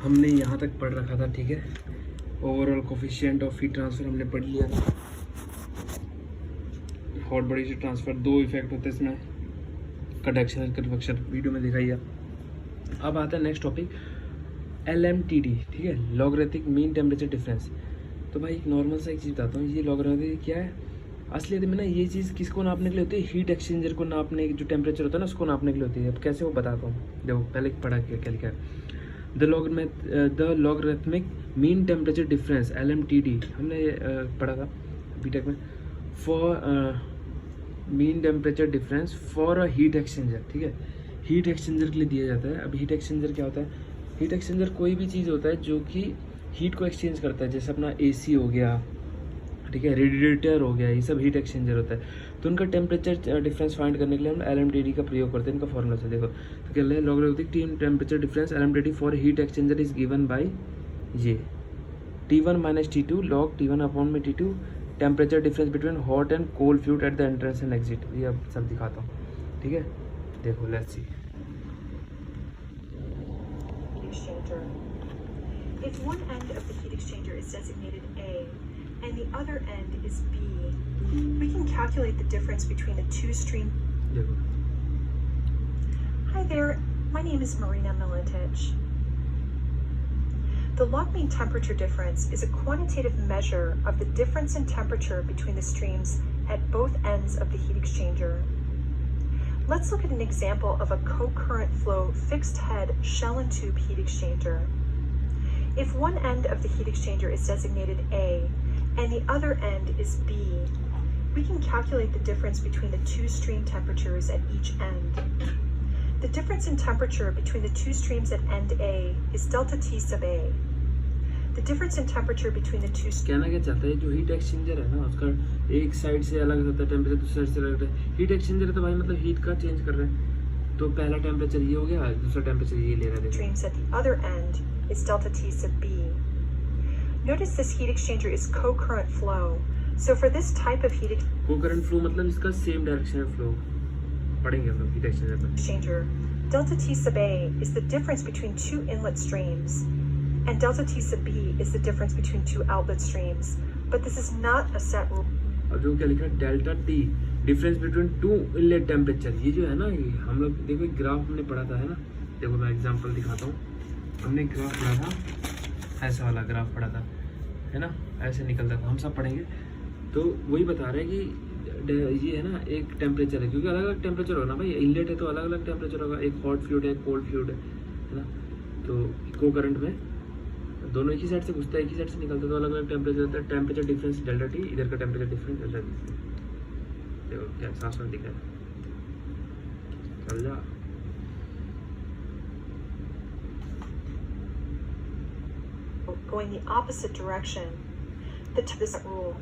हमने यहाँ तक पढ़ रखा था, ठीक है। Overall coefficient of heat transfer हमने पढ़ लिया था। हॉट बॉडी से ट्रांसफ़र, दो इफेक्ट होते हैं इसमें, कंडक्शन और कन्वेक्शन, वीडियो में दिखाई है। अब आता है नेक्स्ट टॉपिक LMTD, ठीक है, लॉगरिथमिक मीन टेम्परेचर डिफरेंस। तो भाई एक नॉर्मल सा एक चीज़ बताता हूँ, ये लॉगरिथमिक क्या है असलियत में ना, ये चीज़ किसको नापने के लिए होती है, हीट एक्सचेंजर को नापने, जो टेम्परेचर होता है ना उसको नापने के लिए होती है। अब कैसे वो बताता हूँ, देखो पहले पढ़ा क्या लिखा है। The logarithmic mean temperature difference LMTD हमने पढ़ा था बीटेक में, for mean temperature difference for a heat exchanger, ठीक है, हीट एक्सचेंजर के लिए दिया जाता है। अब हीट एक्सचेंजर क्या होता है, हीट एक्सचेंजर कोई भी चीज़ होता है जो कि हीट को एक्सचेंज करता है, जैसे अपना AC हो गया, ठीक है, रेडिएटर हो गया, ये सब हीट एक्सचेंजर होता है। तो उनका टेम्परेचर डिफरेंस फाइंड करने के लिए हम LMTD का प्रयोग करते हैं। इनका फॉर्मूला से देखो, तो क्या है, logarithmic temperature difference LMTD for heat exchanger is given by ये T1 minus T2 log T1 upon में T2 temperature difference between hot and cold fluid at the entrance and exit. ये अब सब दिखाता हूँ, ठीक है, देखो let's see. If one end of the heat exchanger is designated A and the other end is B, we can calculate the difference between the two streams. Hi there, my name is Marina Milicic. The log mean temperature difference is a quantitative measure of the difference in temperature between the streams at both ends of the heat exchanger. Let's look at an example of a co-current flow fixed head shell and tube heat exchanger. If one end of the heat exchanger is designated A and the other end is B, we can calculate the difference between the two stream temperatures at each end. The difference in temperature between the two streams at end A is delta T sub A. The difference in temperature between the two कहना क्या चाहता है, जो heat exchanger है ना उसका एक side से अलग होता है टेम्परेचर, दूसरी साइड से अलग होता है। हीट एक्सचेंजर है तो भाई मतलब हीट का चेंज कर रहे हैं, तो पहला टेम्परेचर ये हो गया, दूसरा टेम्परेचर ये ले रहा है। streams at the other end is delta T sub B. Notice this heat exchanger is co-current flow. So for this type of heat co-current flow मतलब इसका सेम डायरेक्शन में फ्लो पढ़ेंगे हम लोग हीट एक्सचेंजर पर। exchanger, delta T sub A is the difference between two inlet streams, and delta T sub B is the difference between two outlet streams. But this is not a set rule. अब जो क्या लिखा है, delta T difference between two inlet temperature. ये जो है ना, ये हम लोग देखो एक ग्राफ हमने पढ़ा था, है ना, देखो मैं एग्जांपल दिखाता हूँ। हमने ग्राफ पढ़ा था, ऐसा वाला ग्राफ पढ़ा था, है ना, ऐसे निकलता था, हम सब पढ़ेंगे। तो वही बता रहे हैं कि ये है ना एक टेम्परेचर है, क्योंकि अलग अलग टेम्परेचर होगा ना भाई, इनलेट है तो अलग अलग टेम्परेचर होगा, एक हॉट फ्लूइड है, एक कोल्ड फ्लूइड है ना। तो को करंट में दोनों एक ही साइड से घुसता है, एक ही साइड से निकलता है, तो अलग अलग टेम्परेचर होता है। टेम्परेचर डिफरेंस डेल्टा T, इधर का टेम्परेचर डिफरेंस डेल्टा T। देखो क्या साफ साफ दिखा है, चल जा। Going the opposite direction, this rule.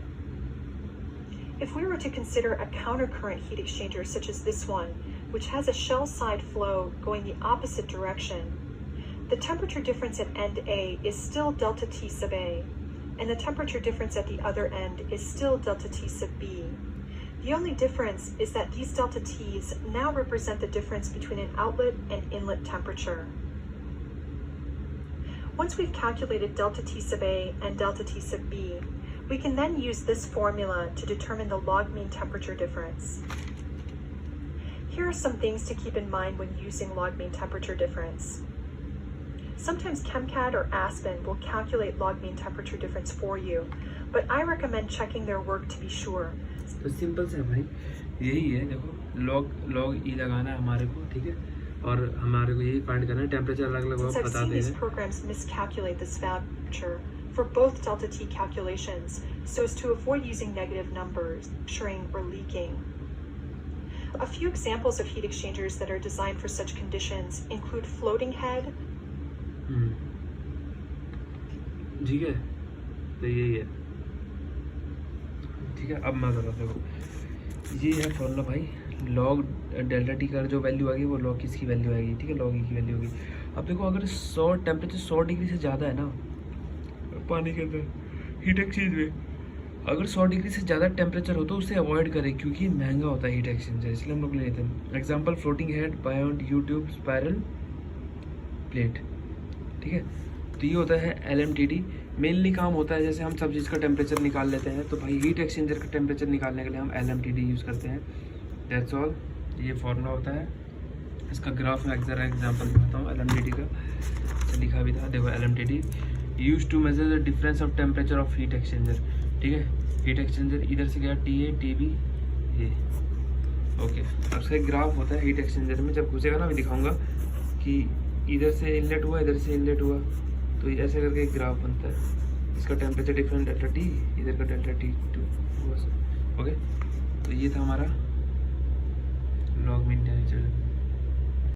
If we were to consider a countercurrent heat exchanger such as this one, which has a shell side flow going the opposite direction, the temperature difference at end A is still delta T sub A, and the temperature difference at the other end is still delta T sub B. The only difference is that these delta T's now represent the difference between an outlet and inlet temperature. Once we've calculated delta T sub A and delta T sub B, we can then use this formula to determine the log mean temperature difference. Here are some things to keep in mind when using log mean temperature difference. Sometimes ChemCAD or Aspen will calculate log mean temperature difference for you, but I recommend checking their work to be sure. तो simple से है भाई, यही है, देखो log E लगाना है हमारे को, ठीक है, और हमारे को यही फाइंड करना है, टेम्परेचर अलग अलग Since I've बता seen दे these रहे हैं। programs miscalculate this voucher for both delta T calculations so as to avoid using negative numbers, puncturing, or leaking. A few examples of heat exchangers that are designed for such conditions include floating head. ठीक है, तो यही है, ठीक है। अब मैं जरा देखो, ये है फॉर्मूला भाई, लॉग डेल्टा T का जो वैल्यू आएगी वो लॉग किसकी वैल्यू आएगी, ठीक है, लॉग E की वैल्यू होगी। अब देखो अगर 100 टेम्परेचर 100 डिग्री से ज़्यादा है ना पानी के अंदर हीट एक्सचेंज में, अगर 100 डिग्री से ज़्यादा टेम्परेचर हो तो उसे अवॉइड करें, क्योंकि महंगा होता है हीट एक्सचेंजर, इसलिए हम लोग ले लेते हैं। Example floating head, bayonet, U tube, spiral plate, ठीक है। तो ये होता है LMTD। मेनली काम होता है जैसे हम सब चीज़ का टेम्परेचर निकाल लेते हैं, तो भाई हीट एक्सचेंजर का टेम्परेचर निकालने के लिए हम LMTD यूज़ करते हैं। दैट्स ऑल, ये फॉर्मूला होता है। इसका ग्राफ में ज़रा एग्जांपल दिखाता हूँ LMTD का, तो लिखा भी था, देखो LMTD use to measure the difference of temperature of heat exchanger. ठीक है, हीट एक्सचेंजर इधर से गया TA TB ये, ओके। अब इसका एक ग्राफ होता है हीट एक्सचेंजर में, जब घुसेगा ना मैं दिखाऊंगा कि इधर से इनलेट हुआ, इधर से इनलेट हुआ, तो ऐसे करके एक ग्राफ बनता है। इसका टेम्परेचर डिफरेंस डेल्टा T, इधर का डेल्टा T2, ओके। तो ये था हमारा लॉग मीन टेम्परेचर।